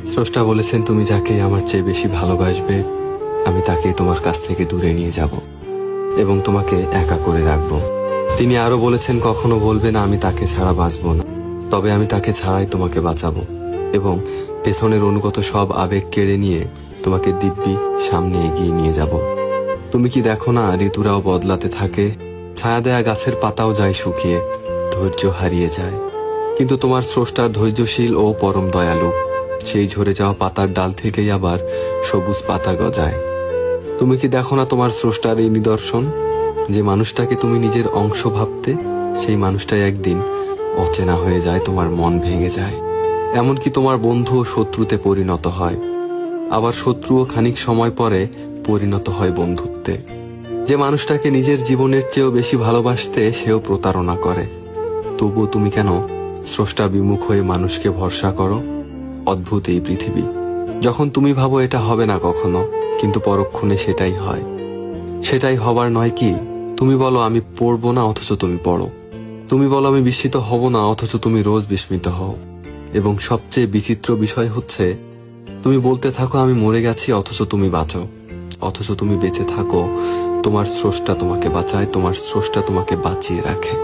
স্রষ্টা বলেছেন, তুমি যাকে আমার চেয়ে বেশি ভালোবাসবে আমি তাকেই তোমার কাছ থেকে দূরে নিয়ে যাব এবং তোমাকে একা করে রাখবো। তিনি আরো বলেছেন, কখনো বলবে না আমি তাকে ছাড়া বাঁচবো না, তবে আমি তাকে ছাড়াই তোমাকে বাঁচাবো এবং পেছনের অনুগত সব আবেগ কেড়ে নিয়ে তোমাকে দিব্যি সামনে এগিয়ে নিয়ে যাব। তুমি কি দেখো না, ঋতুরাও বদলাতে থাকে, ছায়া দেয়া গাছের পাতাও যায় শুকিয়ে, ধৈর্য হারিয়ে যায়, কিন্তু তোমার স্রষ্টার ধৈর্যশীল ও পরম দয়ালু। সেই ঝরে যাওয়া পাতার ডাল থেকেই আবার সবুজ পাতা গজায়। তুমি কি দেখো না তোমার স্রষ্টার এই নিদর্শন, যে মানুষটাকে তুমি নিজের অংশ ভাবতে, সেই মানুষটাই একদিন অচেনা হয়ে যায়, তোমার মন ভেঙে যায়। এমনকি তোমার বন্ধু ও শত্রুতে পরিণত হয়, আবার শত্রুও খানিক সময় পরে পরিণত হয় বন্ধুত্বে। যে মানুষটাকে নিজের জীবনের চেয়েও বেশি ভালোবাসতে, সেও প্রতারণা করে। তবুও তুমি কেন স্রষ্টা বিমুখ হয়ে মানুষকে ভরসা করো? অদ্ভুত এই পৃথিবী। যখন তুমি ভাবো এটা হবে না কখনো, কিন্তু পরক্ষণে সেটাই হয়। সেটাই হবার নয় কি? তুমি বলো আমি পড়বো না, অথচ তুমি পড়ো। তুমি বলো আমি বিস্মিত হব না, অথচ তুমি রোজ বিস্মিত হও। এবং সবচেয়ে বিচিত্র বিষয় হচ্ছে, তুমি বলতে থাকো আমি মরে গেছি, অথচ তুমি বাঁচো। অথচ তুমি বেঁচে থাকো, তোমার স্রষ্টা তোমাকে বাঁচায়, তোমার স্রষ্টা তোমাকে বাঁচিয়ে রাখে।